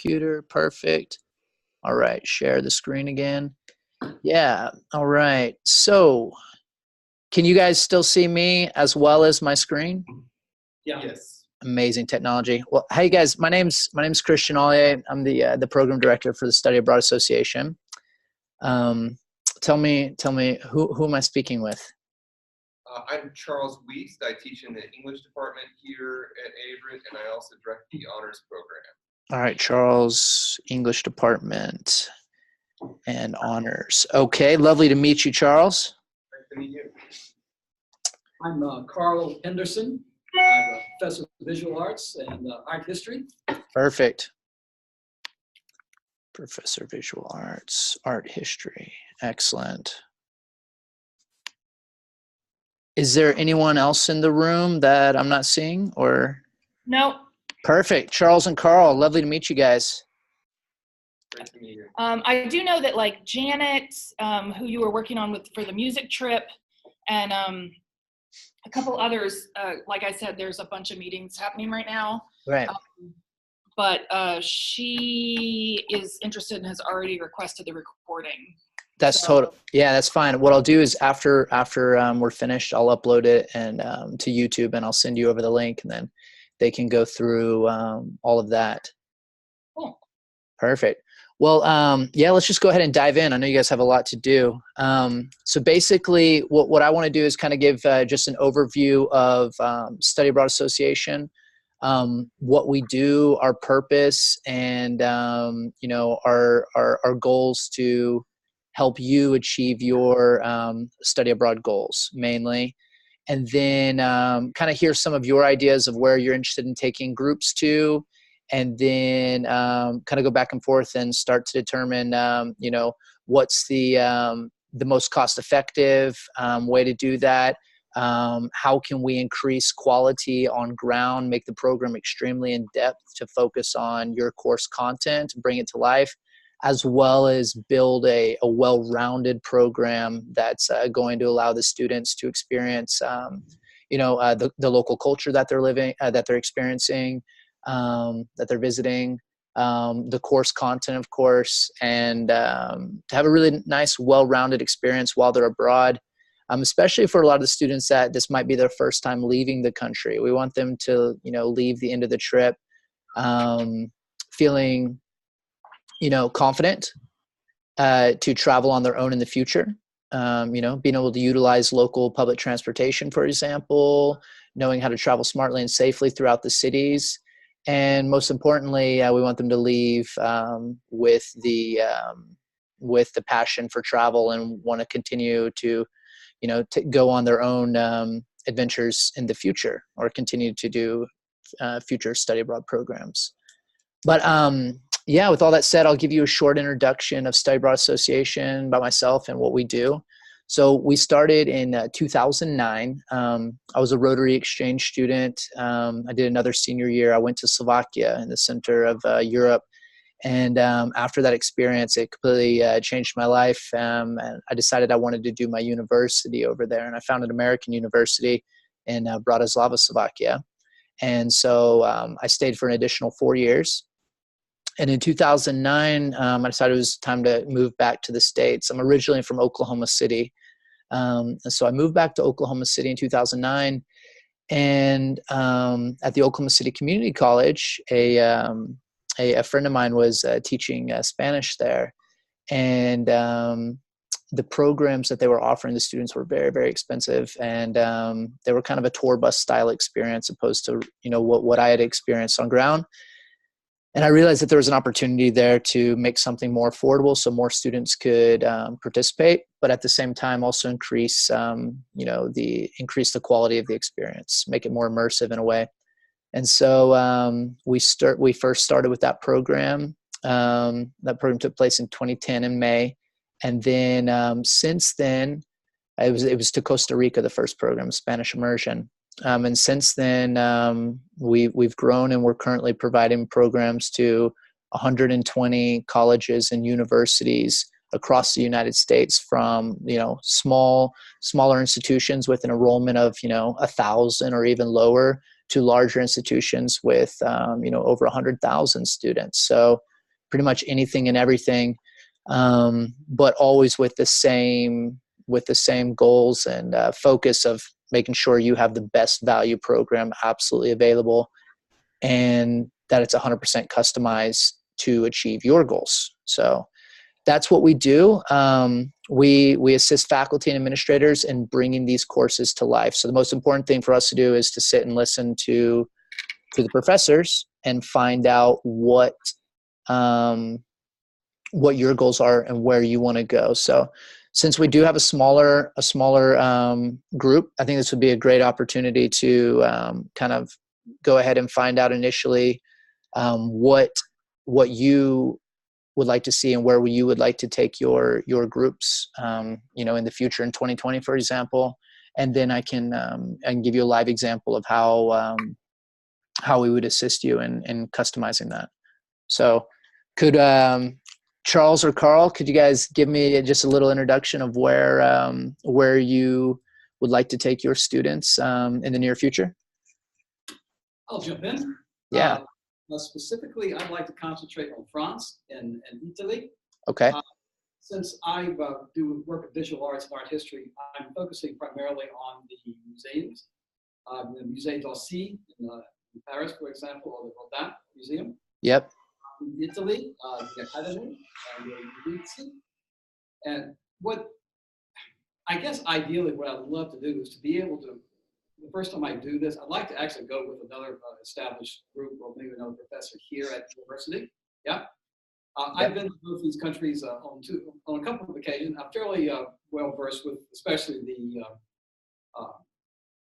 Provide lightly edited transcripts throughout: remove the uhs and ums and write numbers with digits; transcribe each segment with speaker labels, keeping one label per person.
Speaker 1: computer. Perfect. All right, share the screen again. Yeah, all right. So can you guys still see me as well as my screen?
Speaker 2: Yeah. Yes.
Speaker 1: Amazing technology. Well, hey guys, my name's Christian Ollier. I'm the program director for the Study Abroad Association. Tell me, who am I speaking with?
Speaker 2: I'm Charles Wiest. I teach in the English department here at Averett, and I also direct the honors program.
Speaker 1: All right, Charles, English department and honors. Okay, lovely to meet you, Charles.
Speaker 2: Nice to meet you.
Speaker 3: I'm Carl Henderson. I'm a professor of visual arts and art history.
Speaker 1: Perfect. Professor of visual arts, art history. Excellent. Is there anyone else in the room that I'm not seeing or?
Speaker 4: No.
Speaker 1: Perfect. Charles and Carl, lovely to meet you guys.
Speaker 2: Great to meet you.
Speaker 4: I do know that like Janet, who you were working on with for the music trip, and a couple others, like I said, there's a bunch of meetings happening right now.
Speaker 1: Right.
Speaker 4: But she is interested and has already requested the recording.
Speaker 1: That's total. Yeah, that's fine. What I'll do is after we're finished, I'll upload it and to YouTube, and I'll send you over the link, and then they can go through all of that.
Speaker 4: Cool.
Speaker 1: Perfect. Well, yeah, let's just go ahead and dive in. I know you guys have a lot to do. So basically, what I want to do is kind of give just an overview of Study Abroad Association, what we do, our purpose, and you know, our goals to help you achieve your study abroad goals mainly. And then kind of hear some of your ideas of where you're interested in taking groups to, and then kind of go back and forth and start to determine, you know, what's the most cost-effective way to do that. How can we increase quality on ground, make the program extremely in-depth to focus on your course content, bring it to life, as well as build a well-rounded program that's going to allow the students to experience, you know, the local culture that they're living, that they're experiencing, that they're visiting, the course content, of course, and to have a really nice, well-rounded experience while they're abroad, especially for a lot of the students that this might be their first time leaving the country. We want them to, you know, leave the end of the trip feeling, you know, confident to travel on their own in the future. You know, being able to utilize local public transportation, for example, knowing how to travel smartly and safely throughout the cities. And most importantly, we want them to leave with the passion for travel and want to continue to, you know, to go on their own adventures in the future, or continue to do future study abroad programs. But yeah, with all that said, I'll give you a short introduction of Study Abroad Association, by myself and what we do. So we started in 2009. I was a Rotary exchange student. I did another senior year. I went to Slovakia in the center of Europe. And after that experience, it completely changed my life. And I decided I wanted to do my university over there. And I found an American university in Bratislava, Slovakia. And so I stayed for an additional 4 years. And in 2009, I decided it was time to move back to the States. I'm originally from Oklahoma City. And so I moved back to Oklahoma City in 2009. And at the Oklahoma City Community College, a friend of mine was teaching Spanish there. And the programs that they were offering the students were very, very expensive. And they were kind of a tour bus style experience opposed to, you know, what I had experienced on ground. And I realized that there was an opportunity there to make something more affordable so more students could participate, but at the same time also increase, you know, increase the quality of the experience, make it more immersive in a way. And so we first started with that program. That program took place in 2010 in May. And then since then, it was to Costa Rica, the first program, Spanish immersion. And since then, we've grown, and we're currently providing programs to 120 colleges and universities across the United States, from, you know, smaller institutions with an enrollment of, you know, 1,000 or even lower, to larger institutions with, you know, over 100,000 students. So pretty much anything and everything, but always with the same goals and focus of making sure you have the best value program absolutely available, and that it's 100% customized to achieve your goals. So that's what we do. We assist faculty and administrators in bringing these courses to life. So the most important thing for us to do is to sit and listen to the professors and find out what your goals are and where you want to go. So since we do have a smaller group, I think this would be a great opportunity to kind of go ahead and find out initially what you would like to see and where you would like to take your groups, in the future in 2020, for example. And then I can give you a live example of how we would assist you in customizing that. So could Charles or Carl, could you guys give me just a little introduction of where you would like to take your students in the near future?
Speaker 3: I'll jump in.
Speaker 1: Yeah.
Speaker 3: Specifically, I'd like to concentrate on France and Italy.
Speaker 1: Okay.
Speaker 3: Since I do work with visual arts and art history, I'm focusing primarily on the museums. The Musée d'Orsay in Paris, for example, or the Rodin Museum.
Speaker 1: Yep.
Speaker 3: In Italy, the Academy and the Uffizi. And ideally what I'd love to do is to be able to, the first time I do this, I'd like to actually go with another established group or maybe another professor here at the university. Yeah. I've been to both these countries on a couple of occasions. I'm fairly well versed with, especially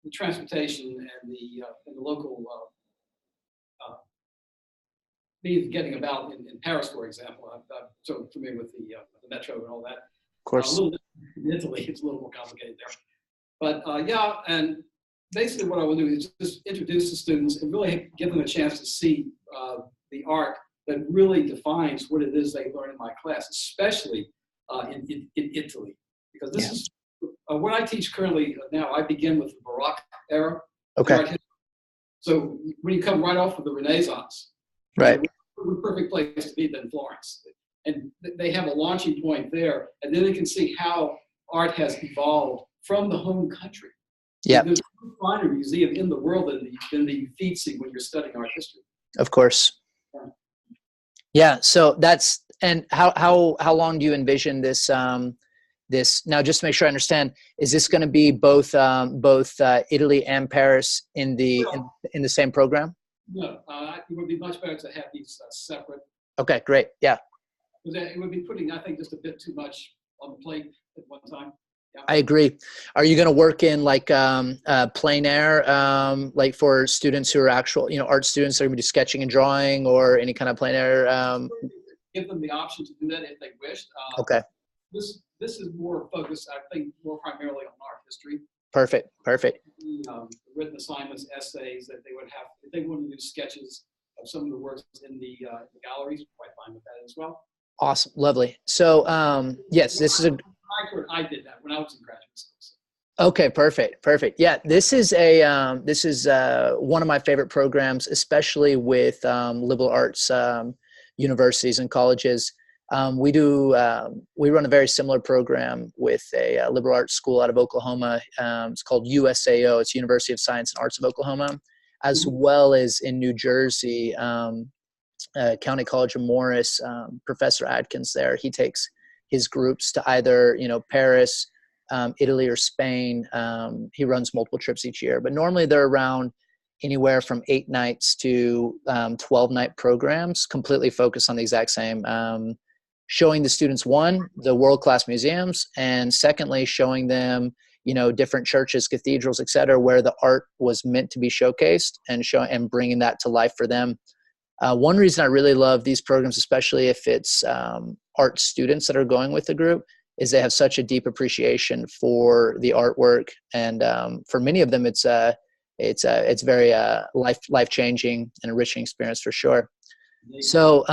Speaker 3: the transportation and the local means of getting about in Paris, for example. I'm so familiar with the metro and all that.
Speaker 1: Of course.
Speaker 3: In Italy, it's a little more complicated there. But and basically what I will do is just introduce the students and really give them a chance to see the art that really defines what it is they learn in my class, especially in Italy. Because this is what I teach currently now. I begin with the Baroque era.
Speaker 1: Okay.
Speaker 3: So when you come right off of the Renaissance,
Speaker 1: right,
Speaker 3: the perfect place to be than Florence. And they have a launching point there, and then they can see how art has evolved from the home country.
Speaker 1: Yeah.
Speaker 3: There's no finer museum in the world than the Uffizi when you're studying art history.
Speaker 1: Of course. Yeah. So that's, and how long do you envision this? This now, just to make sure I understand, is this going to be both Italy and Paris in the same program?
Speaker 3: No, it would be much better to have these separate.
Speaker 1: Okay, great. Yeah.
Speaker 3: It would be putting, I think, just a bit too much on the plate at one time. Yeah.
Speaker 1: I agree. Are you going to work in like plein air, like for students who are actual, art students that are going to do sketching and drawing, or any kind of plein air?
Speaker 3: Give them the option to do that if they wished.
Speaker 1: Okay.
Speaker 3: This is more focused, I think, more primarily on art history.
Speaker 1: Perfect.
Speaker 3: Written assignments, essays that they would have, if they want to do sketches of some of the works in the galleries, quite fine with that as well.
Speaker 1: Awesome. Lovely. So, yes, this is
Speaker 3: I did that when I was in graduate school. So.
Speaker 1: Okay, perfect. Yeah, this is one of my favorite programs, especially with liberal arts universities and colleges. We run a very similar program with a liberal arts school out of Oklahoma. It's called USAO. It's University of Science and Arts of Oklahoma, as well as in New Jersey, County College of Morris. Professor Adkins there, he takes his groups to either Paris, Italy, or Spain. He runs multiple trips each year, but normally they're around anywhere from 8 nights to 12-night programs, completely focused on the exact same. Showing the students, one, the world-class museums, and secondly, showing them, different churches, cathedrals, et cetera, where the art was meant to be showcased, and bringing that to life for them. One reason I really love these programs, especially if it's art students that are going with the group, is they have such a deep appreciation for the artwork, and for many of them, it's very life-changing and enriching experience for sure. So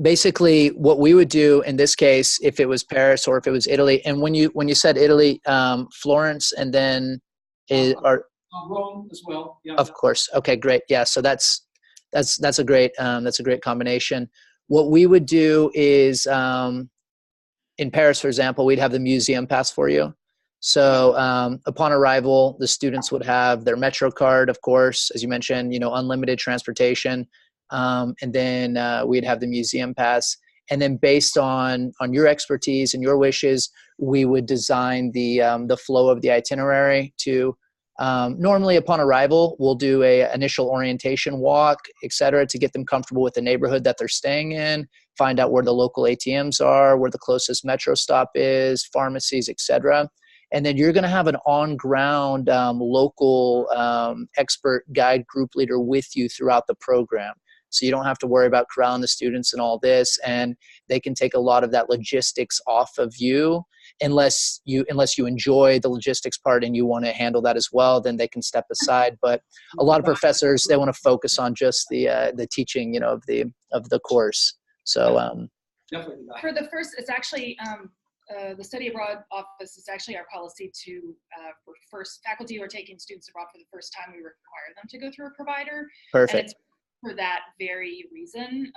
Speaker 1: basically, what we would do in this case, if it was Paris or if it was Italy, and when you said Italy, Florence, and then
Speaker 3: Rome as well. Yeah.
Speaker 1: Of course. Okay, great. Yeah, so that's a great combination. what we would do is, in Paris, for example, we'd have the museum pass for you. So upon arrival, the students would have their Metro card, of course, as you mentioned, unlimited transportation. And then we'd have the museum pass. And then based on your expertise and your wishes, we would design the flow of the itinerary to, normally upon arrival, we'll do a initial orientation walk, et cetera, to get them comfortable with the neighborhood that they're staying in, find out where the local ATMs are, where the closest metro stop is, pharmacies, et cetera. And then you're going to have an on-ground local expert guide group leader with you throughout the program. So you don't have to worry about corralling the students and all this, and they can take a lot of that logistics off of you. Unless you enjoy the logistics part and you want to handle that as well, then they can step aside. But a lot of professors, they want to focus on just the teaching, of the course. So
Speaker 4: for the first, it's actually the study abroad office is actually our policy to for first faculty who are taking students abroad for the first time, we require them to go through a provider.
Speaker 1: Perfect.
Speaker 4: And it's for that very reason.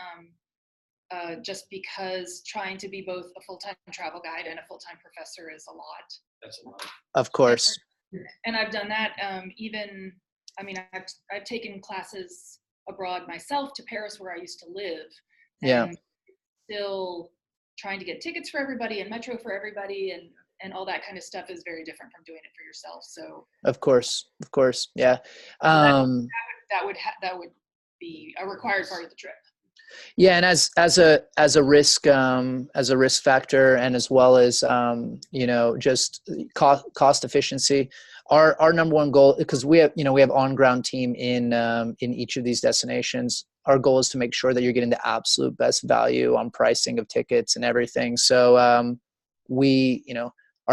Speaker 4: Just because trying to be both a full-time travel guide and a full-time professor is a lot.
Speaker 3: That's a lot.
Speaker 1: Of course.
Speaker 4: And I've done that. I've taken classes abroad myself to Paris, where I used to live.
Speaker 1: Yeah.
Speaker 4: And still trying to get tickets for everybody and metro for everybody and all that kind of stuff is very different from doing it for yourself. So.
Speaker 1: Of course. Yeah.
Speaker 4: That would be a required part of the trip.
Speaker 1: Yeah, and as a risk factor, and as well as just cost efficiency, our number one goal, because we have on-ground team in each of these destinations. Our goal is to make sure that you're getting the absolute best value on pricing of tickets and everything. So our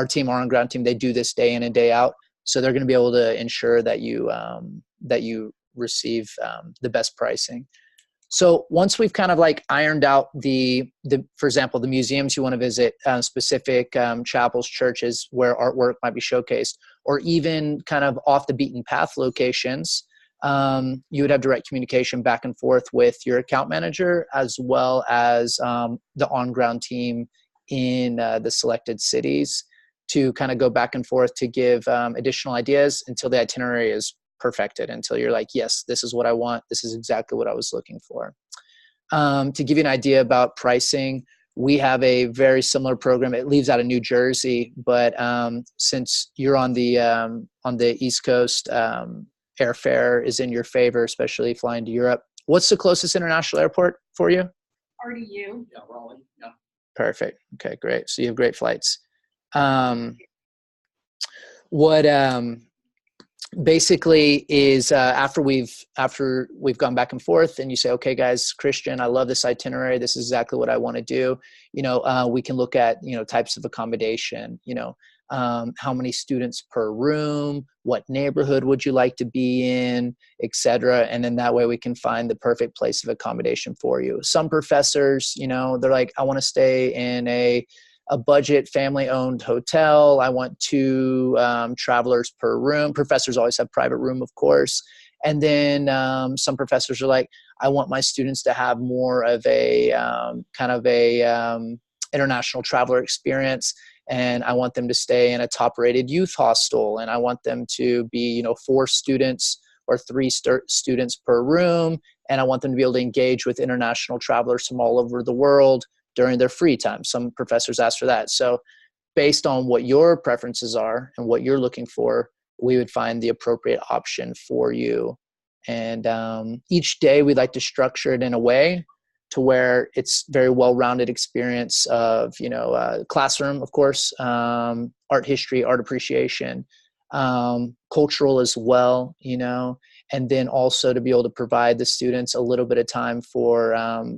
Speaker 1: team, our on-ground team, they do this day in and day out. So they're going to be able to ensure that you receive the best pricing. So once we've kind of like ironed out for example, the museums you want to visit, specific chapels, churches where artwork might be showcased, or even kind of off the beaten path locations, you would have direct communication back and forth with your account manager, as well as the on-ground team in the selected cities, to kind of go back and forth to give additional ideas until the itinerary is perfected, until you're like, yes, this is what I want. This is exactly what I was looking for. To give you an idea about pricing, we have a very similar program. It leaves out of New Jersey, but since you're on the East Coast, airfare is in your favor, especially flying to Europe. What's the closest international airport for you?
Speaker 4: RDU.
Speaker 3: Yeah, Raleigh. Yeah.
Speaker 1: Perfect. Okay, great. So you have great flights. Basically is after we've gone back and forth and you say, okay guys, Christian, I love this itinerary, this is exactly what I want to do, we can look at types of accommodation, how many students per room, what neighborhood would you like to be in, etc. And then that way we can find the perfect place of accommodation for you. Some professors, they're like, I want to stay in a budget family-owned hotel. I want 2 travelers per room. Professors always have private room, of course. And then some professors are like, I want my students to have more of a international traveler experience, and I want them to stay in a top-rated youth hostel, and I want them to be 4 students or 3 students per room, and I want them to be able to engage with international travelers from all over the world during their free time. Some professors ask for that. So based on what your preferences are and what you're looking for, we would find the appropriate option for you. And each day we'd like to structure it in a way to where it's very well-rounded experience of, classroom, of course, art history, art appreciation, cultural as well, and then also to be able to provide the students a little bit of time for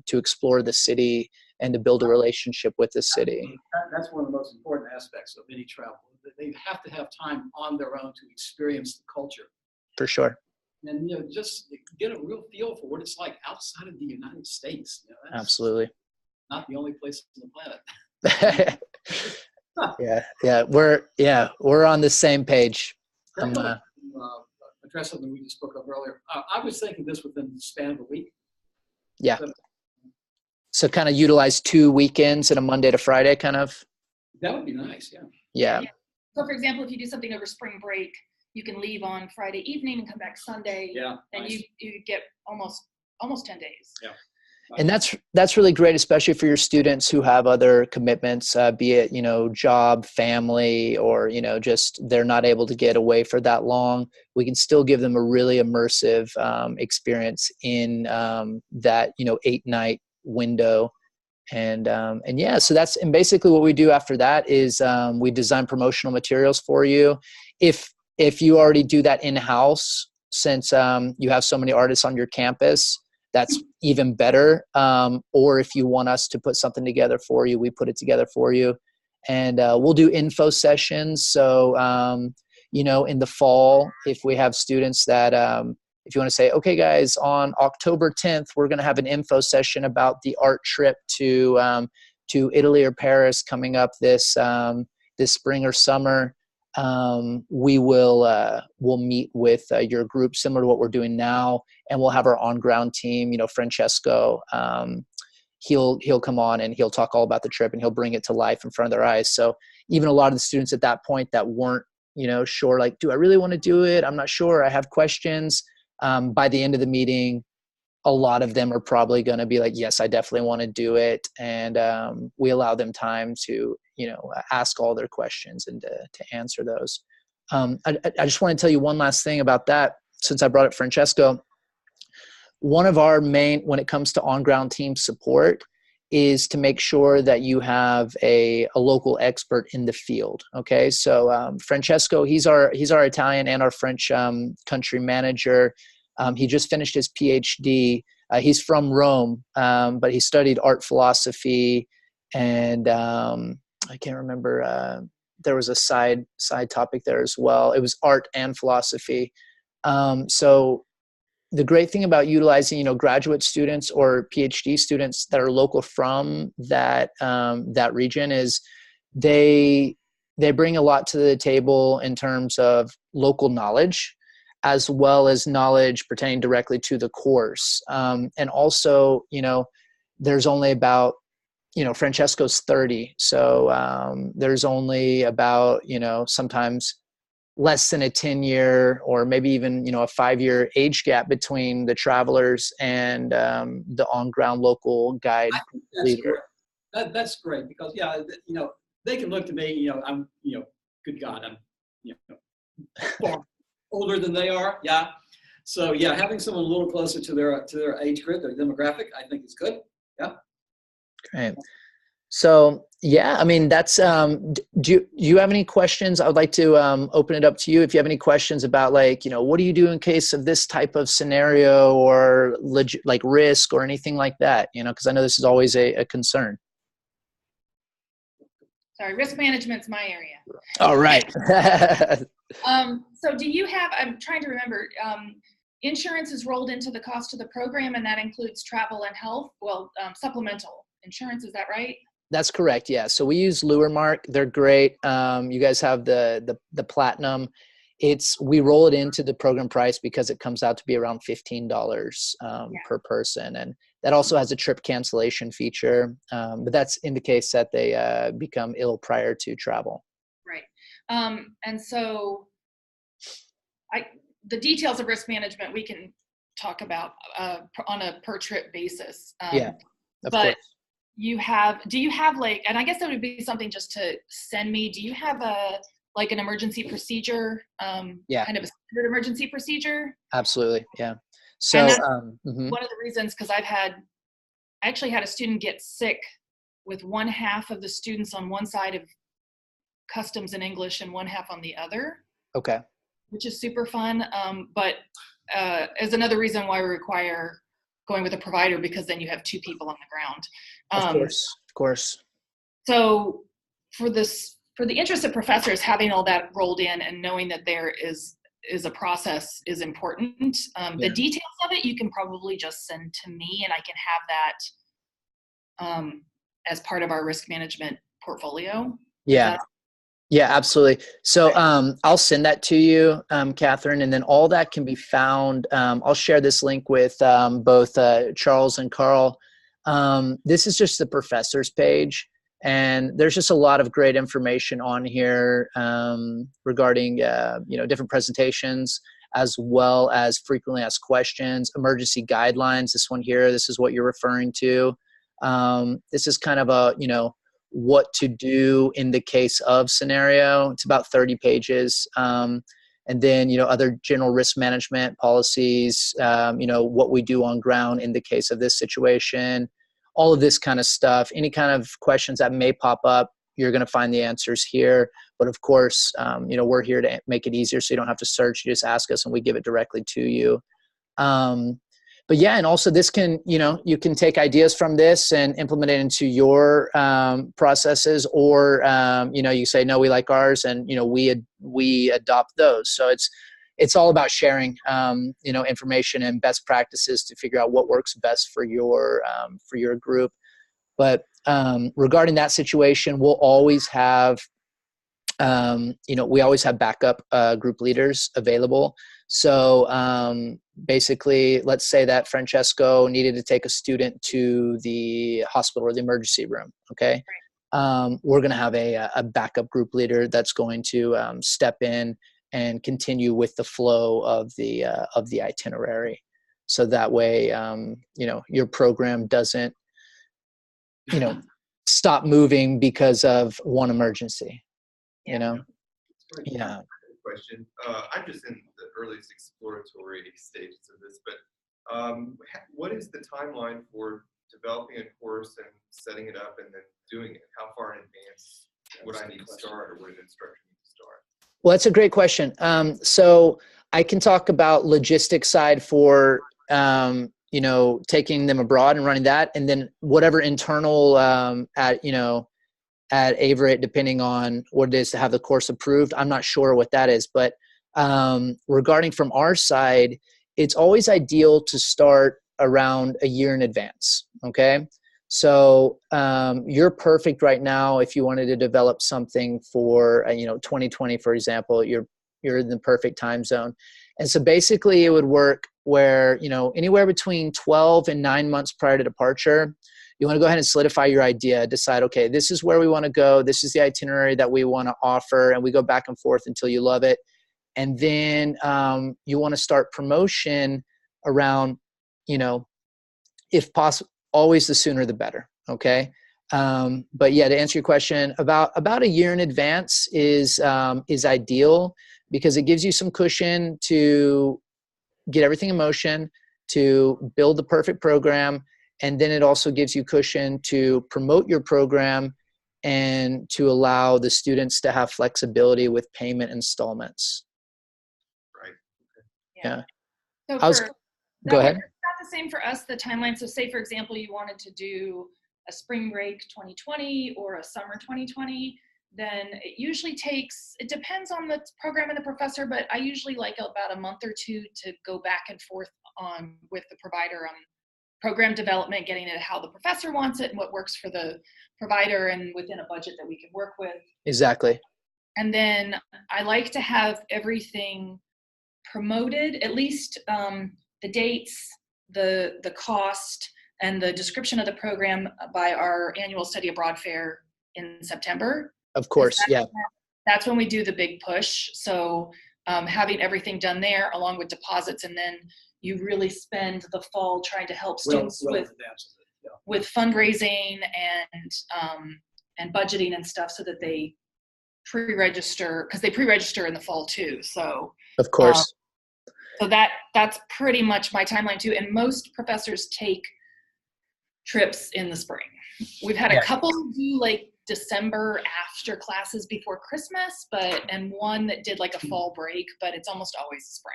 Speaker 1: to explore the city and to build a relationship with the city.
Speaker 3: That's one of the most important aspects of any travel. They have to have time on their own to experience the culture.
Speaker 1: For sure.
Speaker 3: And just get a real feel for what it's like outside of the United States. That's
Speaker 1: Absolutely.
Speaker 3: not the only place on the planet.
Speaker 1: We're on the same page.
Speaker 3: Address something we just spoke of earlier. I was thinking this within the span of a week.
Speaker 1: Yeah. So kind of utilize 2 weekends and a Monday to Friday kind of.
Speaker 3: That would be nice. Yeah.
Speaker 1: Yeah.
Speaker 4: So for example, if you do something over spring break, you can leave on Friday evening and come back Sunday.
Speaker 3: Yeah.
Speaker 4: And
Speaker 3: nice.
Speaker 4: you get almost 10 days.
Speaker 3: Yeah.
Speaker 1: And that's really great, especially for your students who have other commitments, be it, job, family, or, just they're not able to get away for that long. We can still give them a really immersive experience in that, 8-night window. And yeah, so and basically what we do after that is we design promotional materials for you. If you already do that in-house, since you have so many artists on your campus, that's even better. Or if you want us to put something together for you, we put it together for you. And we'll do info sessions. So, in the fall, if we have students that, if you want to say, okay, guys, on October 10th, we're going to have an info session about the art trip to Italy or Paris coming up this spring or summer. We'll meet with your group similar to what we're doing now, and we'll have our on-ground team, Francesco, he'll come on and he'll talk all about the trip and he'll bring it to life in front of their eyes. So even a lot of the students at that point that weren't, sure, like, do I really want to do it? I'm not sure. I have questions. By the end of the meeting, a lot of them are probably going to be like, yes, I definitely want to do it. And we allow them time to, ask all their questions and to answer those. I just want to tell you one last thing about that, since I brought up Francesco. One of our main, when it comes to on-ground team support, is to make sure that you have a local expert in the field. Okay, so Francesco, he's our Italian and our French country manager. He just finished his PhD. He's from Rome, but he studied art philosophy, and I can't remember. There was a side topic there as well. It was art and philosophy. So the great thing about utilizing, graduate students or PhD students that are local from that region is they bring a lot to the table in terms of local knowledge, as well as knowledge pertaining directly to the course. And also, there's only about, Francesco's 30. So there's only about, sometimes less than a 10-year or maybe even, a 5-year age gap between the travelers and the on-ground local guide leader.
Speaker 3: That's great because, they can look to me, I'm, good God, I'm, far older than they are. Yeah. So yeah, having someone a little closer to their age group, their demographic, I think is good. Yeah.
Speaker 1: Great. So yeah, I mean, that's, do you have any questions? I would like to open it up to you. If you have any questions about what do you do in case of this type of scenario or like risk or anything like that, because I know this is always a concern.
Speaker 4: Sorry, risk management's my area.
Speaker 1: All right.
Speaker 4: So do you have, I'm trying to remember, insurance is rolled into the cost of the program, and that includes travel and health, supplemental insurance, is that right?
Speaker 1: That's correct. Yeah. So we use Luremark. They're great. You guys have the platinum. We roll it into the program price because it comes out to be around $15 per person. And that also has a trip cancellation feature. But that's in the case that they become ill prior to travel.
Speaker 4: Right. And so the details of risk management we can talk about on a per trip basis.
Speaker 1: Yeah, of course.
Speaker 4: Do you have and I guess that would be something just to send me, do you have an emergency procedure, kind of a standard emergency procedure?
Speaker 1: Absolutely. Yeah. So
Speaker 4: one of the reasons, because I actually had a student get sick with one half of the students on one side of customs and English and one half on the other. Okay. Which is super fun. But is another reason why we require going with a provider, because then you have two people on the ground.
Speaker 1: Of course. So
Speaker 4: for the interested professors, having all that rolled in and knowing that there is a process is important. The details of it, you can probably just send to me, and I can have that as part of our risk management portfolio.
Speaker 1: Yeah. Yeah, absolutely. So I'll send that to you, Catherine, and then all that can be found. I'll share this link with both Charles and Carl. This is just the professor's page. And there's just a lot of great information on here regarding, different presentations, as well as frequently asked questions, emergency guidelines. This one here, this is what you're referring to. This is kind of a, what to do in the case of scenario. It's about 30 pages. And then, other general risk management policies, what we do on ground in the case of this situation, all of this kind of stuff. Any kind of questions that may pop up, you're going to find the answers here. But of course, we're here to make it easier so you don't have to search. You just ask us and we give it directly to you. But yeah, and also this can, you can take ideas from this and implement it into your processes, or, you say, no, we like ours, and, we adopt those. So it's all about sharing, information and best practices to figure out what works best for your group. But regarding that situation, we'll always have, we always have backup group leaders available. So basically, let's say that Francesco needed to take a student to the hospital or the emergency room. Okay. We're going to have a backup group leader that's going to step in and continue with the flow of the itinerary. So that way, your program doesn't, stop moving because of one emergency, Yeah.
Speaker 2: Question. I'm just in the earliest exploratory stages of this, but what is the timeline for developing a course and setting it up and then doing it? How far in advance would I need to start, or would an instructor need to start?
Speaker 1: Well, that's a great question. So I can talk about logistics side for, taking them abroad and running that, and then whatever internal at Averett, depending on what it is to have the course approved. I'm not sure what that is, but regarding from our side, it's always ideal to start around a year in advance. Okay. So you're perfect right now. If you wanted to develop something for, 2020, for example, you're in the perfect time zone. And so basically it would work where, anywhere between 12 and 9 months prior to departure, you want to go ahead and solidify your idea, decide, okay, this is where we want to go. This is the itinerary that we want to offer. And we go back and forth until you love it. And then you want to start promotion around, if possible, always the sooner the better. Okay. But yeah, to answer your question, about a year in advance is ideal, because it gives you some cushion to get everything in motion, to build the perfect program. And then it also gives you cushion to promote your program and to allow the students to have flexibility with payment installments.
Speaker 2: Right.
Speaker 1: Yeah.
Speaker 4: So
Speaker 1: go ahead.
Speaker 4: It's not the same for us, the timeline. So say, for example, you wanted to do a spring break 2020 or a summer 2020, then it usually takes, it depends on the program and the professor, but I usually like about a month or two to go back and forth with the provider on program development, getting it how the professor wants it and what works for the provider and within a budget that we can work with.
Speaker 1: Exactly.
Speaker 4: And then I like to have everything promoted, at least the dates, the cost, and the description of the program by our annual study abroad fair in September.
Speaker 1: Of course, yeah.
Speaker 4: That's when we do the big push. So having everything done there along with deposits, and then you really spend the fall trying to help students with fundraising and budgeting and stuff, so that they pre-register, because they pre-register in the fall too. So
Speaker 1: of course.
Speaker 4: So that's pretty much my timeline too. And most professors take trips in the spring. We've had a couple do like December after classes before Christmas, and one that did like a fall break, but it's almost always spring.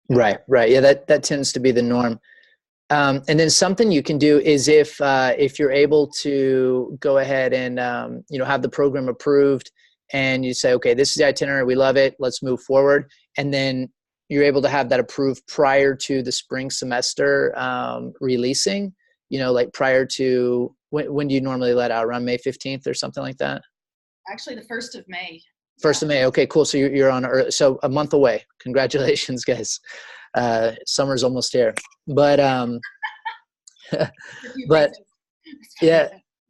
Speaker 1: Right. Yeah, that tends to be the norm. And then something you can do is if you're able to go ahead and have the program approved, and you say, okay, this is the itinerary, we love it, let's move forward, and then you're able to have that approved prior to the spring semester releasing. Like prior to when do you normally let out? Around May 15th or something like that?
Speaker 4: Actually, the 1st of May.
Speaker 1: 1st of May. Okay, cool. So you're on early, so a month away. Congratulations, guys. Summer's almost here. But Yeah.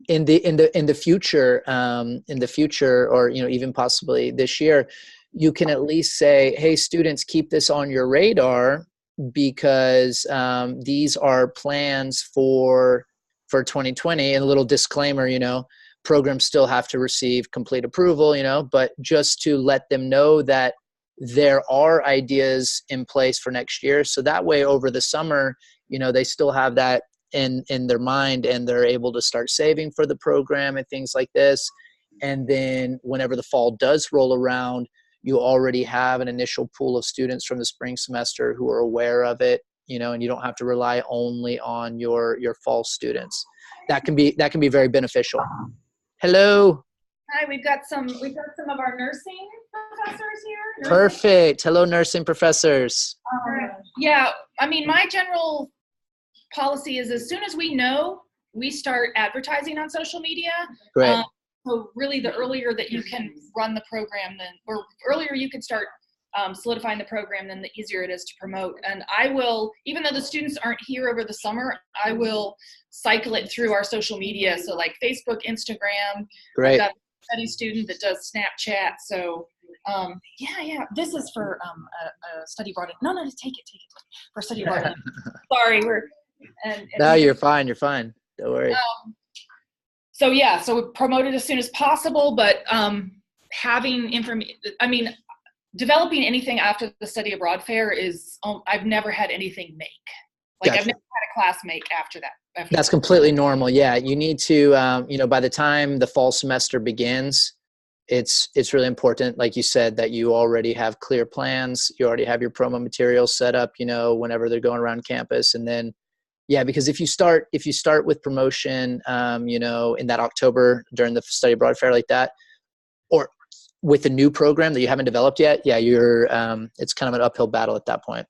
Speaker 1: In the future, or, you know, even possibly this year, you can at least say, hey, students, keep this on your radar, because these are plans for 2020. And a little disclaimer, you know, programs still have to receive complete approval, you know, but just to let them know that there are ideas in place for next year. So that way over the summer, you know, they still have that in their mind, and they're able to start saving for the program and things like this. And then whenever the fall does roll around, you already have an initial pool of students from the spring semester who are aware of it, you know, and you don't have to rely only on your fall students. That can be very beneficial. Hello.
Speaker 4: Hi, we've got some of our nursing professors here.
Speaker 1: Perfect. Hello, nursing professors.
Speaker 4: Yeah, I mean, my general policy is as soon as we know, we start advertising on social media.
Speaker 1: Great.
Speaker 4: So really, the earlier that you can run the program, or earlier you can start solidifying the program, then the easier it is to promote. And I will, even though the students aren't here over the summer, I will cycle it through our social media. So like Facebook, Instagram.
Speaker 1: Great.
Speaker 4: I've got a study student that does Snapchat. So yeah, this is for a study abroad. No, take it for study abroad. Sorry,
Speaker 1: No, you're fine. You're fine. Don't worry.
Speaker 4: So yeah, so we promote it as soon as possible, but having information, I mean, developing anything after the study abroad fair is, I've never had anything make. Like, gotcha. I've never had a class make after that.
Speaker 1: That's completely normal. Yeah, you need to, you know, by the time the fall semester begins, it's really important, like you said, that you already have clear plans. You already have your promo materials set up, you know, whenever they're going around campus. And then, yeah, because if you start with promotion, you know, in that October during the study abroad fair like that, or with a new program that you haven't developed yet, yeah, you're, it's kind of an uphill battle at that point.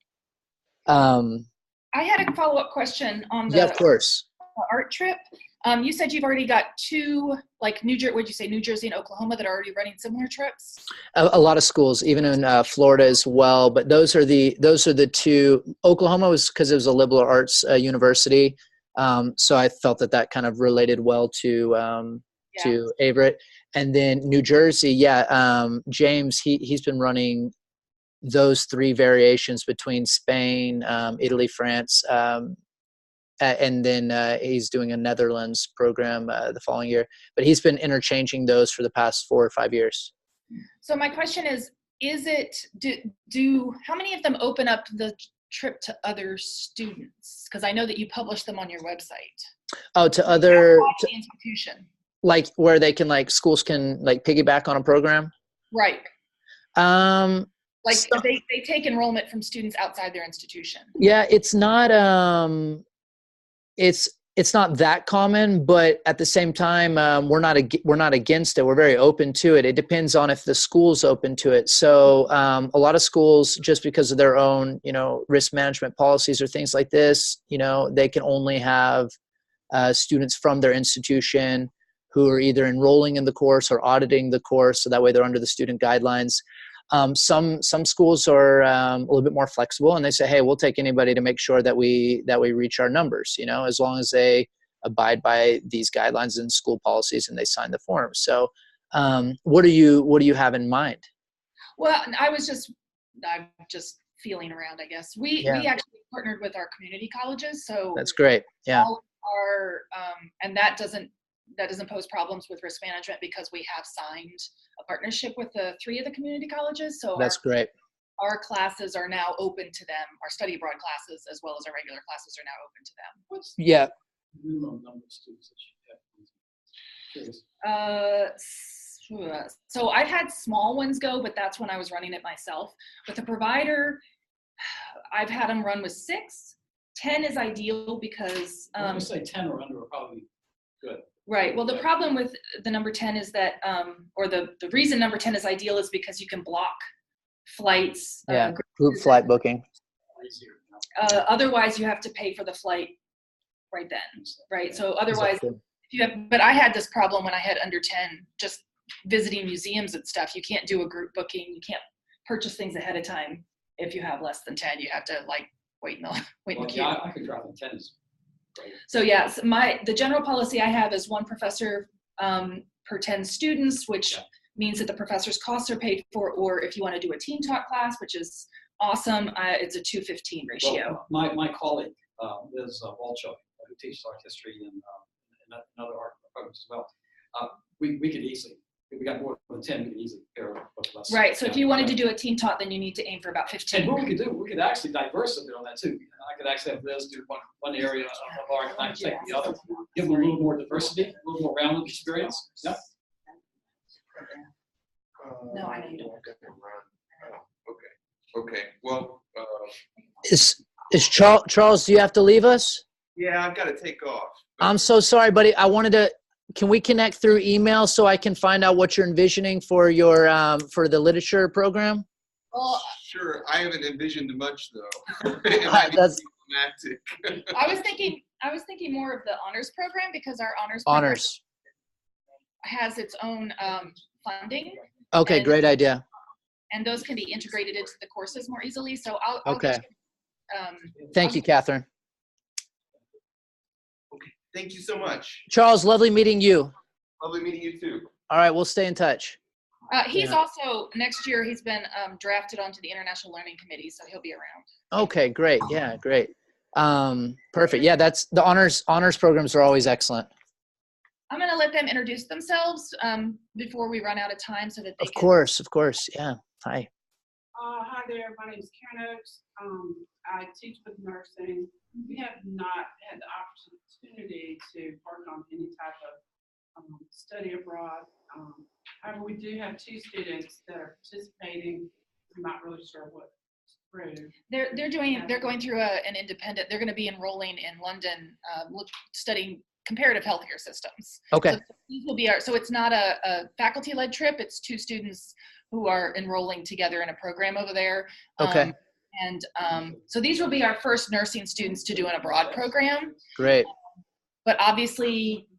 Speaker 4: I had a follow-up question on the,
Speaker 1: yeah, of course.
Speaker 4: Art trip. You said you've already got two, like New Jersey and Oklahoma, that are already running similar trips?
Speaker 1: A lot of schools, even in Florida as well. But those are the two. Oklahoma was because it was a liberal arts university, so I felt that kind of related well to Averett. And then New Jersey, James, he's been running those three variations between Spain, Italy, France. And then he's doing a Netherlands program the following year. But he's been interchanging those for the past 4 or 5 years.
Speaker 4: So my question is it, how many of them open up the trip to other students? Because I know that you publish them on your website.
Speaker 1: Oh, to other
Speaker 4: institution.
Speaker 1: Like where they can, like, schools can, like, piggyback on a program?
Speaker 4: Right. They take enrollment from students outside their institution.
Speaker 1: Yeah, it's not it's not that common, but at the same time, we're not against it. We're very open to it. It depends on if the school's open to it. So a lot of schools, just because of their own, you know, risk management policies or things like this, you know, they can only have students from their institution who are either enrolling in the course or auditing the course. So that way they're under the student guidelines. Some schools are a little bit more flexible, and they say, hey, we'll take anybody to make sure that we reach our numbers, you know, as long as they abide by these guidelines and school policies and they sign the form. So what do you have in mind?
Speaker 4: Well, I'm just feeling around, I guess. We actually partnered with our community colleges. So
Speaker 1: that's great. Yeah.
Speaker 4: All our, and that doesn't pose problems with risk management because we have signed a partnership with 3 of the community colleges. So
Speaker 1: that's great.
Speaker 4: Our classes are now open to them. Our study abroad classes, as well as our regular classes, are now open to them.
Speaker 3: What's the minimum number of students that you have?
Speaker 4: So I've had small ones go, but that's when I was running it myself. With a provider, I've had them run with 6. 10 is ideal because
Speaker 3: I'm going to say 10 or under are probably good.
Speaker 4: Right. Well, the problem with the number 10 is that, or the reason number 10 is ideal is because you can block flights.
Speaker 1: Group flight booking.
Speaker 4: Otherwise, you have to pay for the flight right then, right? So otherwise, but I had this problem when I had under 10, just visiting museums and stuff. You can't do a group booking. You can't purchase things ahead of time if you have less than 10. You have to, like, wait in the queue.
Speaker 3: Yeah, I could drop in 10s.
Speaker 4: So yes, the general policy I have is one professor per 10 students, which means that the professor's costs are paid for, or if you want to do a team talk class, which is awesome, it's a 2:15 ratio.
Speaker 3: Well, my colleague, Liz Walchuk, who teaches art history and other art programs as well, we could easily, if we got more than 10, we could easily pair both of us.
Speaker 4: Right, so if you wanted to do a team talk, then you need to aim for about 15.
Speaker 3: And what we could do, we could actually diverse a bit on that too. I could actually have Liz do one area of art, and I could take the other. Give them a little more diversity, a little more rounded experience. Yeah.
Speaker 4: No, I know you don't.
Speaker 2: Okay. Well.
Speaker 1: Is Charles? Do you have to leave us?
Speaker 2: Yeah, I've got to take off.
Speaker 1: I'm so sorry, buddy. I wanted to. Can we connect through email so I can find out what you're envisioning for your for the literature program?
Speaker 4: Well,
Speaker 2: sure. I haven't envisioned much though. That's diplomatic.
Speaker 4: I was thinking more of the honors program, because our honors has its own funding.
Speaker 1: Okay, great idea.
Speaker 4: And those can be integrated into the courses more easily. So I'll
Speaker 1: okay.
Speaker 4: Thank
Speaker 1: you, Catherine.
Speaker 2: Okay, thank you so much.
Speaker 1: Charles, lovely meeting you.
Speaker 2: Lovely meeting you too.
Speaker 1: All right, we'll stay in touch.
Speaker 4: He's also, next year, he's been drafted onto the International Learning Committee, so he'll be around.
Speaker 1: Okay, great. Yeah, great. Perfect. Yeah, that's the honors programs are always excellent.
Speaker 4: I'm going to let them introduce themselves before we run out of time so that they
Speaker 1: can. Of course. Yeah. Hi.
Speaker 5: Hi there. My name is Karen Oaks. I teach with nursing. We have not had the opportunity to work on any type of study abroad. However, we do have 2 students that are participating. I'm not really sure what through.
Speaker 4: They're going through an independent. They're going to be enrolling in London, studying comparative healthcare systems.
Speaker 1: Okay.
Speaker 4: So these will be so it's not a faculty-led trip. It's 2 students who are enrolling together in a program over there.
Speaker 1: Okay.
Speaker 4: So these will be our first nursing students to do an abroad program.
Speaker 1: Great.
Speaker 4: But obviously,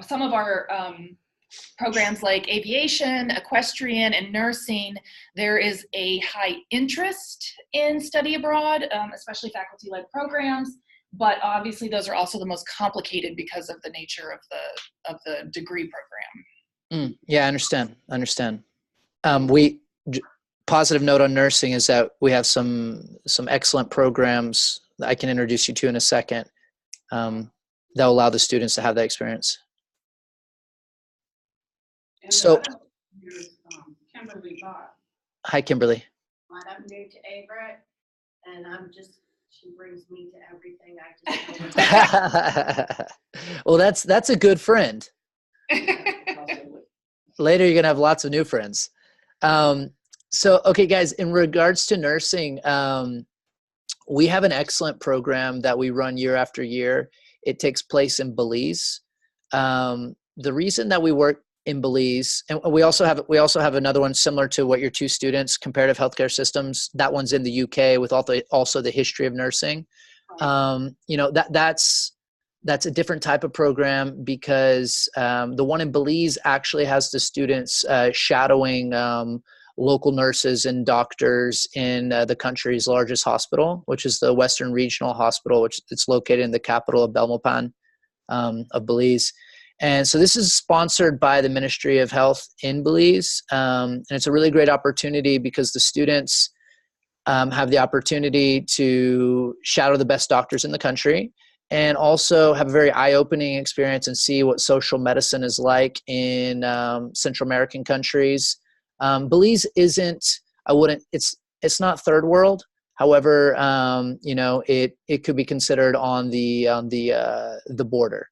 Speaker 4: some of our programs like aviation, equestrian, and nursing, there is a high interest in study abroad, especially faculty-led programs. But obviously, those are also the most complicated because of the nature of the degree program.
Speaker 1: Yeah, I understand. Positive note on nursing is that we have some excellent programs that I can introduce you to in a second that will allow the students to have that experience.
Speaker 5: And
Speaker 1: so,
Speaker 5: Kimberly Bott.
Speaker 1: Hi, Kimberly.
Speaker 6: I'm new to Averett, and she brings me to everything. I just
Speaker 1: Well, that's a good friend. Later, you're gonna have lots of new friends. So, okay, guys, in regards to nursing, we have an excellent program that we run year after year. It takes place in Belize. The reason that we work in Belize, and we also have another one similar to what your 2 students, comparative healthcare systems. That one's in the UK with also the history of nursing. That's a different type of program because the one in Belize actually has the students shadowing local nurses and doctors in the country's largest hospital, which is the Western Regional Hospital, which it's located in the capital of Belmopan of Belize. And so this is sponsored by the Ministry of Health in Belize. And it's a really great opportunity because the students have the opportunity to shadow the best doctors in the country and also have a very eye-opening experience and see what social medicine is like in Central American countries. Belize it's not third world. However, it could be considered on the border.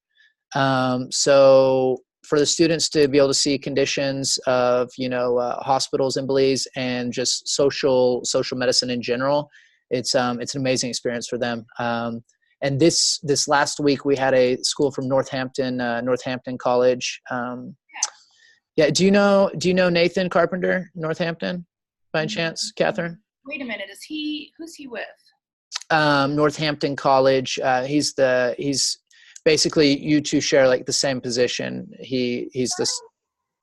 Speaker 1: So for the students to be able to see conditions of, hospitals in Belize and just social medicine in general, it's an amazing experience for them. And this last week we had a school from Northampton College. Yeah. Do you know Nathan Carpenter, Northampton, by any chance, Catherine?
Speaker 4: Wait a minute. Who's he with?
Speaker 1: Northampton College. He's basically you 2 share like the same position. He's this.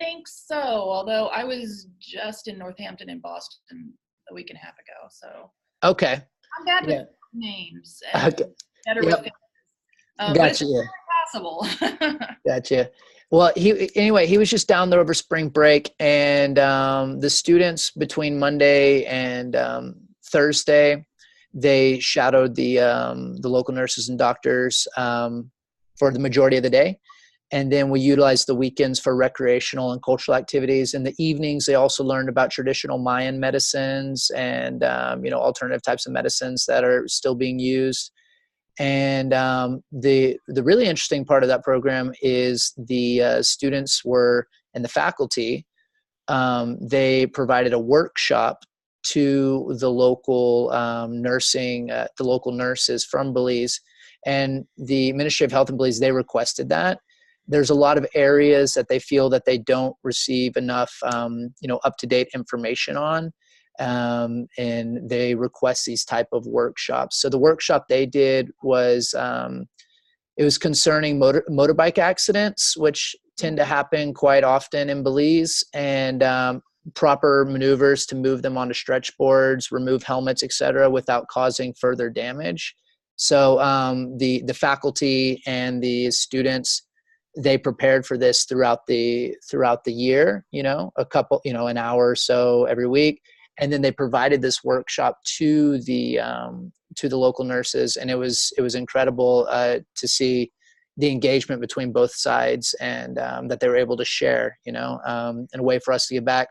Speaker 4: I think so. Although I was just in Northampton and Boston a week and a half ago. So.
Speaker 1: Okay.
Speaker 4: I'm bad with names and
Speaker 1: Okay.
Speaker 4: better
Speaker 1: Yep.
Speaker 4: with faces. But it's
Speaker 1: Gotcha. Yeah.
Speaker 4: possible.
Speaker 1: Gotcha. Well, he was just down there over spring break, and the students between Monday and Thursday, they shadowed the local nurses and doctors for the majority of the day. And then we utilized the weekends for recreational and cultural activities. In the evenings, they also learned about traditional Mayan medicines and alternative types of medicines that are still being used. And the really interesting part of that program is the students were and the faculty. They provided a workshop to the local the local nurses from Belize, and the Ministry of Health in Belize. They requested that. There's a lot of areas that they feel that they don't receive enough, up-to-date information on. And they request these type of workshops. So the workshop they did was it was concerning motorbike accidents, which tend to happen quite often in Belize, and proper maneuvers to move them onto stretch boards, remove helmets, etc., without causing further damage. So the faculty and the students, they prepared for this throughout the year, an hour or so every week. And then they provided this workshop to the local nurses, and it was incredible to see the engagement between both sides, and that they were able to share, and a way for us to give back.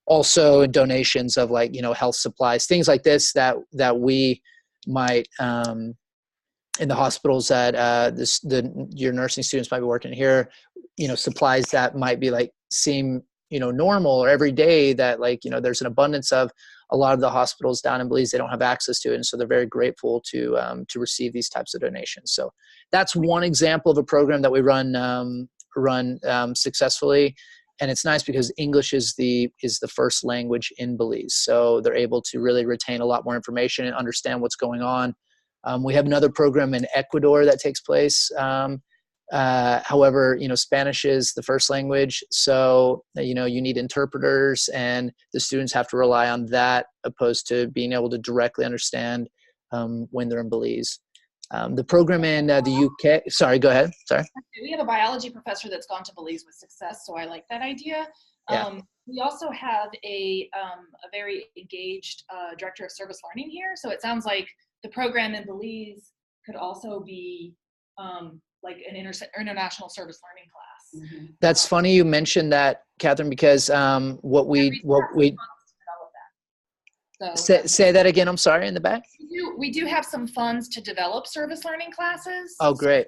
Speaker 1: Also, donations of health supplies, things like this that we might in the hospitals that your nursing students might be working here, supplies that might be seem normal or every day, that there's an abundance of. A lot of the hospitals down in Belize, they don't have access to it, and so they're very grateful to receive these types of donations. So that's one example of a program that we run successfully, and it's nice because English is the first language in Belize, so they're able to really retain a lot more information and understand what's going on. We have another program in Ecuador that takes place. However, Spanish is the first language, so you need interpreters, and the students have to rely on that, opposed to being able to directly understand when they're in Belize. The program in the UK. Sorry, go ahead. Sorry.
Speaker 4: We have a biology professor that's gone to Belize with success, so I like that idea.
Speaker 1: Yeah.
Speaker 4: We also have a very engaged director of service learning here, so it sounds like the program in Belize could also be like an international service learning class.
Speaker 5: Mm-hmm.
Speaker 1: That's funny you mentioned that, Catherine, because what we say that again. I'm sorry, in the back.
Speaker 4: We do have some funds to develop service learning classes.
Speaker 1: Oh, great.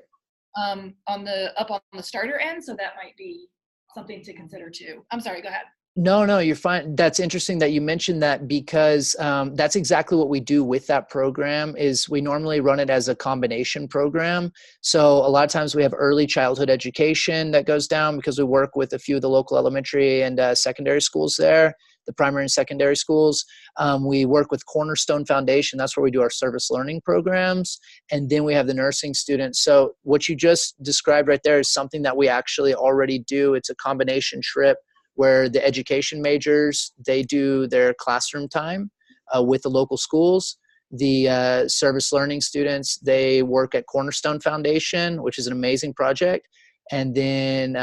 Speaker 4: On the starter end, so that might be something to consider too. I'm sorry, go ahead.
Speaker 1: No, you're fine. That's interesting that you mentioned that, because that's exactly what we do with that program. Is we normally run it as a combination program. So a lot of times we have early childhood education that goes down, because we work with a few of the local elementary and secondary schools there, the primary and secondary schools. We work with Cornerstone Foundation. That's where we do our service learning programs. And then we have the nursing students. So what you just described right there is something that we actually already do. It's a combination trip where the education majors, they do their classroom time with the local schools. The service learning students, they work at Cornerstone Foundation, which is an amazing project. And then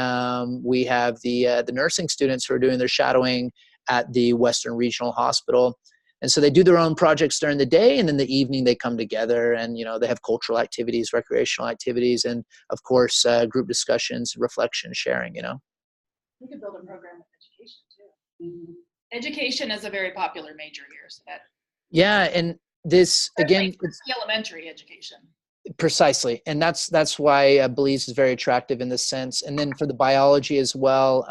Speaker 1: we have the nursing students who are doing their shadowing at the Western Regional Hospital. And so they do their own projects during the day, and then the evening they come together, and they have cultural activities, recreational activities, and of course group discussions, reflection, sharing.
Speaker 4: We could build a program with education too. Mm-hmm. Education is a very popular major here, so that.
Speaker 1: Yeah, and this again,
Speaker 4: it's elementary education.
Speaker 1: Precisely, and that's why Belize is very attractive in this sense. And then for the biology as well,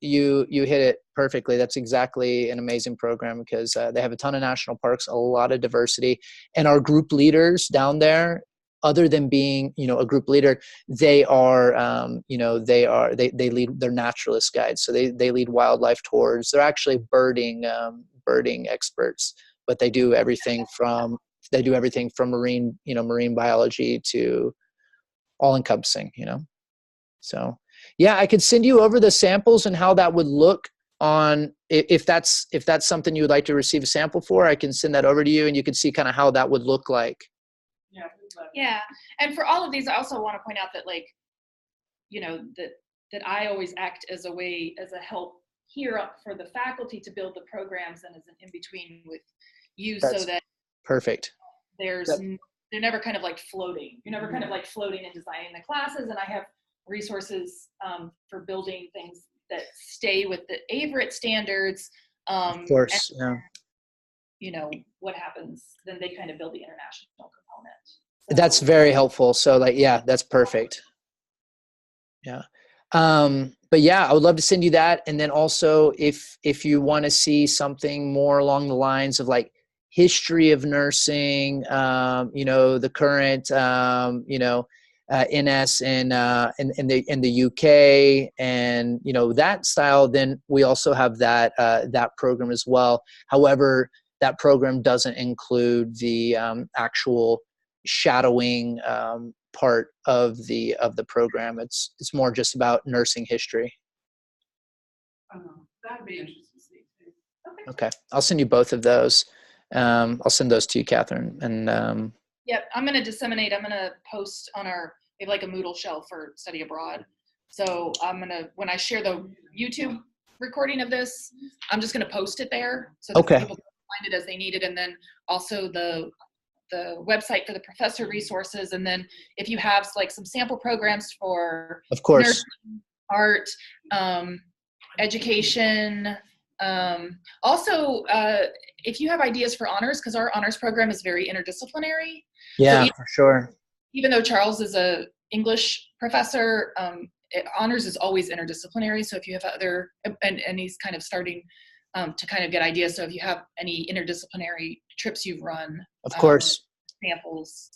Speaker 1: you hit it perfectly. That's exactly an amazing program, because they have a ton of national parks, a lot of diversity, and our group leaders down there, other than being a group leader, they are they lead, they're naturalist guides, so they lead wildlife tours. They're actually birding experts, but they do everything from marine biology to all encompassing. So yeah, I could send you over the samples and how that would look on if that's something you would like to receive a sample for. I can send that over to you, and you can see kind of how that would look like.
Speaker 5: Yeah, we'd love it.
Speaker 4: Yeah. And for all of these, I also want to point out that, like, you know, that I always act as a help here up for the faculty to build the programs, and as an in-between with you.
Speaker 1: That's
Speaker 4: so that
Speaker 1: perfect.
Speaker 4: they're never kind of like floating. You're never kind of like floating and designing the classes. And I have resources for building things that stay with the Averett standards.
Speaker 1: Of course,
Speaker 4: and, you know, what happens, then they kind of build the international component.
Speaker 1: So, that's very helpful. So like, yeah, that's perfect. Yeah. But yeah, I would love to send you that. And then also if you want to see something more along the lines of like history of nursing, you know, the current, you know, NS in the UK, and you know, that style, then we also have that that program as well. However, that program doesn't include the actual shadowing part of the program. It's more just about nursing history.
Speaker 5: That'd be interesting to see too.
Speaker 1: Okay, I'll send you both of those. I'll send those to you, Catherine. And
Speaker 4: yep, I'm going to disseminate. I'm going to post on we have like a Moodle shell for study abroad. So I'm going to, when I share the YouTube recording of this, I'm just going to post it there so that people can find it as they need it. And then also the website for the professor resources. And then if you have like some sample programs for
Speaker 1: of course
Speaker 4: nursing, art, education, also if you have ideas for honors, because our honors program is very interdisciplinary.
Speaker 1: Yeah, so for sure.
Speaker 4: Even though Charles is a English professor, honors is always interdisciplinary. So if you have other, and he's kind of starting to kind of get ideas. So if you have any interdisciplinary trips you've run,
Speaker 1: of course,
Speaker 4: samples,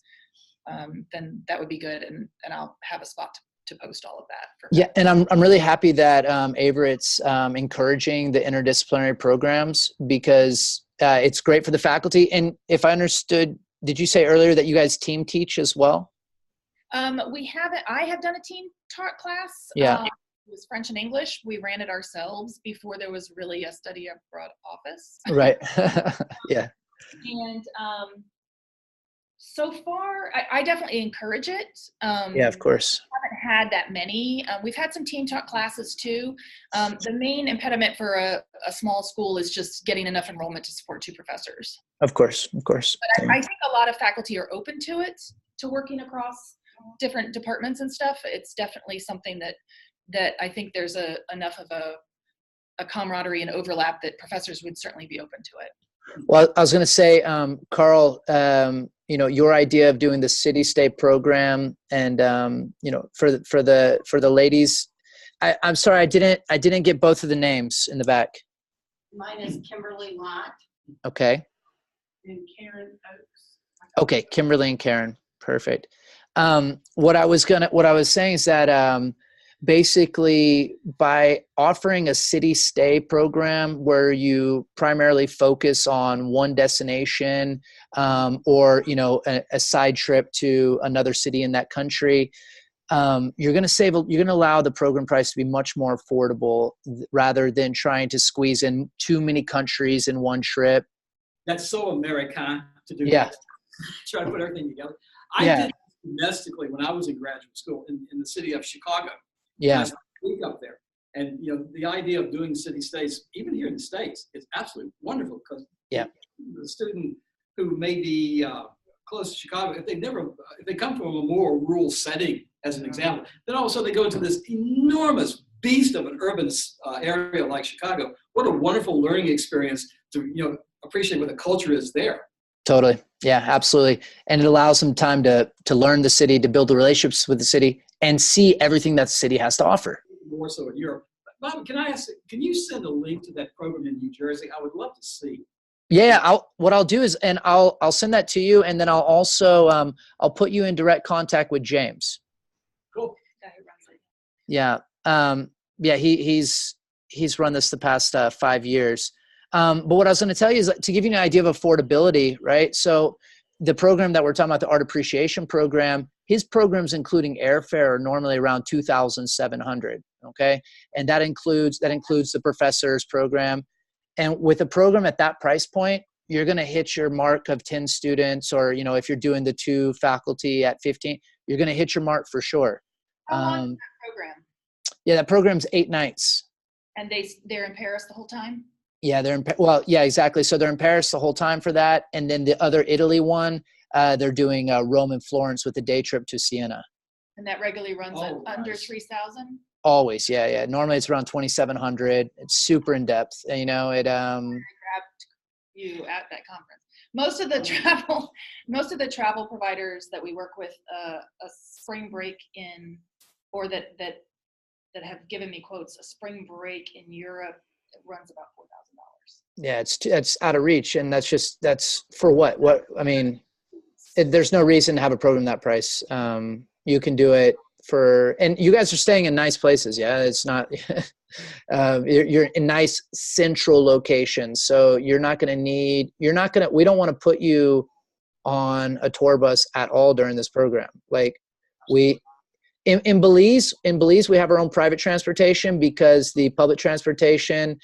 Speaker 4: then that would be good. And I'll have a spot to post all of that.
Speaker 1: Yeah, and I'm really happy that Averett's encouraging the interdisciplinary programs, because it's great for the faculty. And if I understood, did you say earlier that you guys team teach as well?
Speaker 4: We haven't. I have done a team taught class.
Speaker 1: Yeah.
Speaker 4: It was French and English. We ran it ourselves before there was really a study abroad office.
Speaker 1: Right. Yeah.
Speaker 4: And so far, I definitely encourage it.
Speaker 1: Yeah, of course.
Speaker 4: We haven't had that many. We've had some team taught classes too. The main impediment for a small school is just getting enough enrollment to support 2 professors.
Speaker 1: Of course, of course.
Speaker 4: But I think a lot of faculty are open to it, to working across different departments and stuff. It's definitely something that I think there's enough of a camaraderie and overlap that professors would certainly be open to it.
Speaker 1: Well, I was going to say, Carl, you know, your idea of doing the city-state program, and you know, for the ladies, I'm sorry, I didn't get both of the names in the back.
Speaker 6: Mine is Kimberly Lott.
Speaker 1: Okay.
Speaker 5: And Karen Oakes.
Speaker 1: Okay, Kimberly and Karen, perfect. What I was saying is that basically by offering a city stay program where you primarily focus on one destination, or you know, a side trip to another city in that country, you're going to allow the program price to be much more affordable rather than trying to squeeze in too many countries in one trip.
Speaker 3: That's so American to do.
Speaker 1: Yeah.
Speaker 3: That. Try to put everything together. I did domestically when I was in graduate school in the city of Chicago.
Speaker 1: Yeah.
Speaker 3: I spent a week up there. And you know, the idea of doing city stays, even here in the States, is absolutely wonderful, because the student who may be close to Chicago, if they come from a more rural setting, as an example, then all of a sudden they go into this enormous beast of an urban area like Chicago. What a wonderful learning experience to, you know, appreciate what the culture is there.
Speaker 1: Totally. Yeah, absolutely. And it allows them time to learn the city, to build the relationships with the city, and see everything that the city has to offer.
Speaker 3: More so in Europe. Bob, can I ask, can you send a link to that program in New Jersey? I would love to see.
Speaker 1: Yeah, what I'll do is, and I'll send that to you, and then I'll also I'll put you in direct contact with James.
Speaker 3: Cool.
Speaker 1: Yeah. Yeah, he's run this the past 5 years. But what I was going to tell you is to give you an idea of affordability, right? So the program that we're talking about, the art appreciation program, his programs, including airfare, are normally around 2,700. Okay, and that includes the professor's program. And with a program at that price point, you're going to hit your mark of 10 students, or if you're doing the 2 faculty at 15, you're going to hit your mark for sure.
Speaker 4: How long is that program?
Speaker 1: Yeah, that program's 8 nights.
Speaker 4: And they're in Paris the whole time?
Speaker 1: Yeah, yeah, exactly. So they're in Paris the whole time for that. And then the other Italy one, they're doing Rome and Florence with a day trip to Siena.
Speaker 4: And that regularly runs under 3,000?
Speaker 1: Always, yeah. Normally it's around 2,700. It's super in depth. It
Speaker 4: I grabbed you at that conference. Most of the travel providers that we work with, a spring break or that have given me quotes, a spring break in Europe, it runs about $4,000.
Speaker 1: Yeah, it's out of reach, and that's for what? What I mean, there's no reason to have a program that price. You can do it and you guys are staying in nice places. Yeah, it's not. You're in nice central locations, so we don't want to put you on a tour bus at all during this program. Like in Belize, we have our own private transportation because the public transportation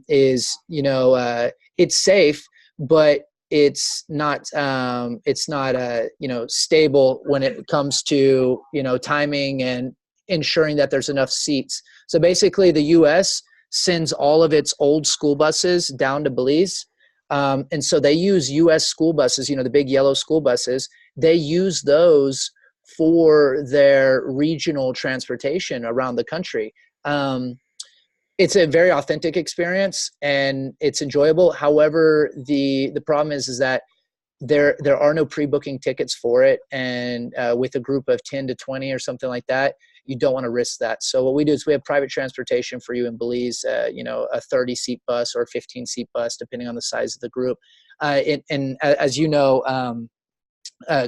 Speaker 1: is, it's safe, but it's not stable when it comes to, timing and ensuring that there's enough seats. So basically the US sends all of its old school buses down to Belize. And so they use US school buses, the big yellow school buses. They use those for their regional transportation around the country. It's a very authentic experience and it's enjoyable. However, the problem is that there are no pre-booking tickets for it. And with a group of 10 to 20 or something like that, you don't want to risk that. So what we do is we have private transportation for you in Belize, a 30-seat bus or a 15-seat bus, depending on the size of the group. And as you know,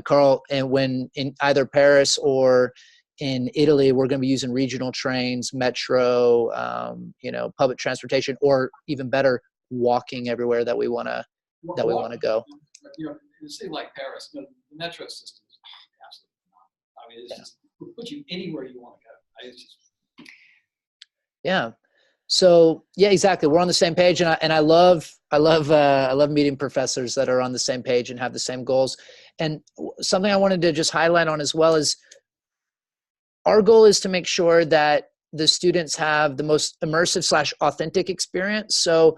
Speaker 1: Carl, and when in either Paris or in Italy, we're going to be using regional trains, metro, public transportation, or even better, walking everywhere that we want to go.
Speaker 3: In a city like Paris, the metro system is absolutely phenomenal. I mean, it's just will put you anywhere you want to go. It's just
Speaker 1: yeah. So yeah, exactly. We're on the same page, and I love meeting professors that are on the same page and have the same goals. And something I wanted to just highlight on as well is our goal is to make sure that the students have the most immersive / authentic experience. So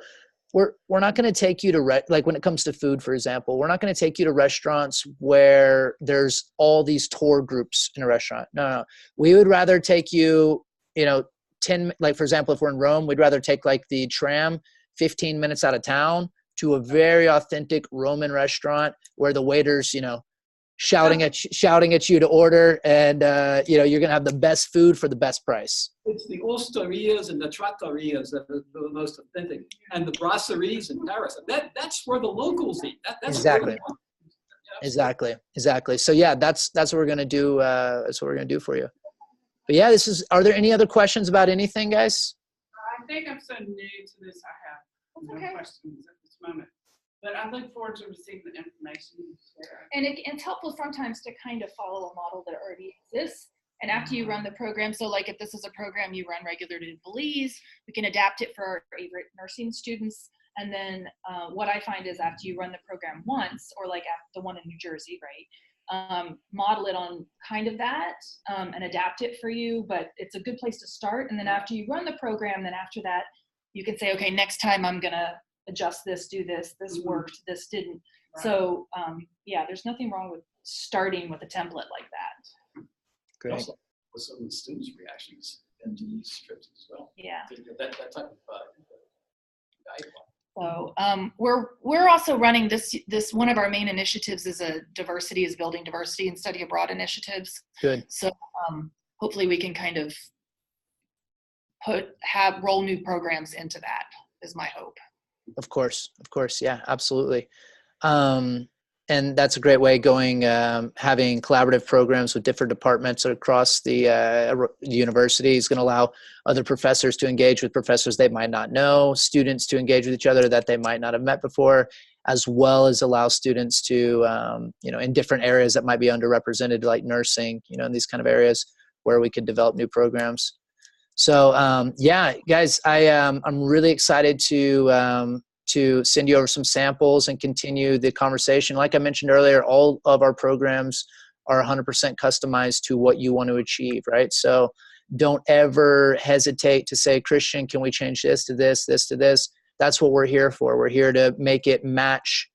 Speaker 1: we're not going to take you to like when it comes to food, for example, we're not going to take you to restaurants where there's all these tour groups in a restaurant. No. We would rather take you, 10, like for example, if we're in Rome, we'd rather take like the tram 15 minutes out of town to a very authentic Roman restaurant where the waiter's, shouting at you to order, and you're going to have the best food for the best price.
Speaker 3: It's the osterias and the trattorias that are the most authentic, and the brasseries in Paris. That's where the locals eat. That's
Speaker 1: exactly. Exactly. So yeah, that's what we're going to do. That's what we're going to do for you. But yeah, are there any other questions about anything, guys?
Speaker 5: I think I'm so new to this, I have no questions at this moment. But I look forward to receiving the information you share.
Speaker 4: And it's helpful sometimes to kind of follow a model that already exists. And after you run the program, so like if this is a program you run regularly in Belize, we can adapt it for our Averett nursing students. And then what I find is after you run the program once, or like the one in New Jersey, right? Model it on kind of that and adapt it for you. But it's a good place to start. And then after you run the program, then after that, you can say, okay, next time I'm going to adjust this, do this, this worked, this didn't. Right. So yeah, there's nothing wrong with starting with a template like that.
Speaker 1: Great.
Speaker 3: Also, with some of the students' reactions into these trips as well.
Speaker 4: Yeah.
Speaker 3: That type of
Speaker 4: So we're also running this one of our main initiatives is building diversity and study abroad initiatives.
Speaker 1: Good.
Speaker 4: So hopefully we can kind of roll new programs into that is my hope.
Speaker 1: Of course. Yeah, absolutely. And that's a great way having collaborative programs with different departments across the university is going to allow other professors to engage with professors they might not know, students to engage with each other that they might not have met before. as well as allow students to, in different areas that might be underrepresented, like nursing, in these kind of areas where we could develop new programs. So yeah, guys, I'm really excited to send you over some samples and continue the conversation. Like I mentioned earlier, all of our programs are 100% customized to what you want to achieve, right? So don't ever hesitate to say, Christian, can we change this to this, this to this? That's what we're here for. We're here to make it match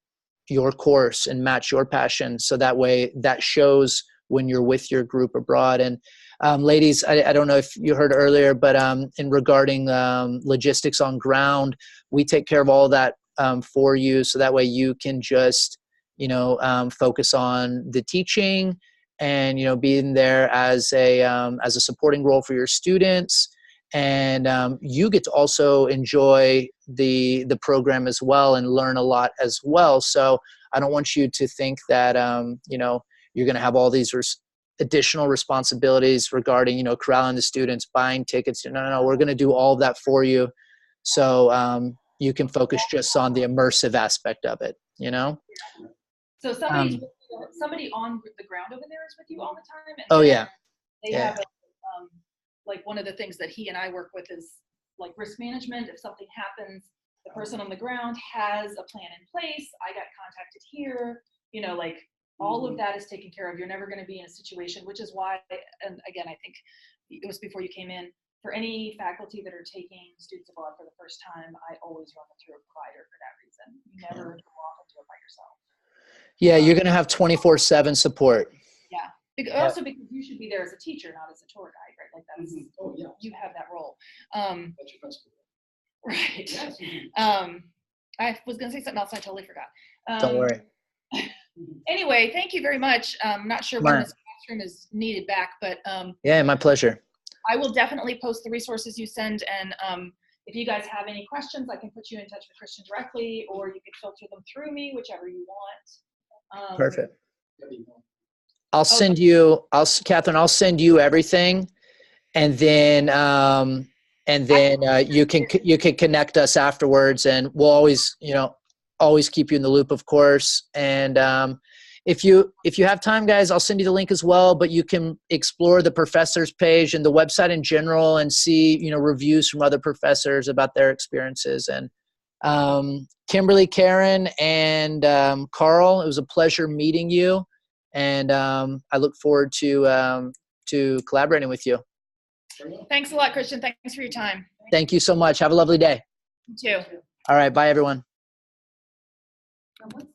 Speaker 1: your course and match your passion. So that way that shows when you're with your group abroad. And ladies, I don't know if you heard earlier, but in regarding logistics on ground, we take care of all that for you. So that way you can just, focus on the teaching and, being there as a supporting role for your students. And you get to also enjoy the program as well and learn a lot as well. So I don't want you to think that, you're going to have all these additional responsibilities regarding, corralling the students, buying tickets. No, we're going to do all of that for you. So you can focus just on the immersive aspect of it,
Speaker 4: So somebody on the ground over there is with you all the time? And
Speaker 1: Oh, yeah.
Speaker 4: They
Speaker 1: Yeah.
Speaker 4: have like one of the things that he and I work with is like risk management. If something happens, the person on the ground has a plan in place. I got contacted here, like all of that is taken care of. You're never going to be in a situation, which is why, and again, I think it was before you came in, for any faculty that are taking students abroad for the first time, I always run them through a provider for that reason. You never go off and do it by yourself.
Speaker 1: Yeah, you're going to have 24/7 support.
Speaker 4: Yeah. Also because you should be there as a teacher, not as a tour guide, right? Like that's,
Speaker 3: Oh, yeah.
Speaker 4: you have that role.
Speaker 3: That's your principal.
Speaker 4: Right.
Speaker 3: Yes.
Speaker 4: I was going to say something else. I totally forgot.
Speaker 1: Don't worry.
Speaker 4: Anyway, thank you very much. I'm not sure when this classroom is needed back, but
Speaker 1: Yeah, my pleasure.
Speaker 4: I will definitely post the resources you send. And if you guys have any questions, I can put you in touch with Christian directly, or you can filter them through me, whichever you want.
Speaker 1: Perfect. I'll send you, Catherine, I'll send you everything, and then you can connect us afterwards, and we'll always keep you in the loop, of course. And if you have time, guys, I'll send you the link as well, but you can explore the professors page and the website in general and see, reviews from other professors about their experiences. And Kimberly, Karen, and Carl, it was a pleasure meeting you. And I look forward to collaborating with you.
Speaker 4: Thanks a lot, Christian. Thanks for your time.
Speaker 1: Thank you so much. Have a lovely day.
Speaker 4: You too.
Speaker 1: All right. Bye, everyone.
Speaker 6: Now, what's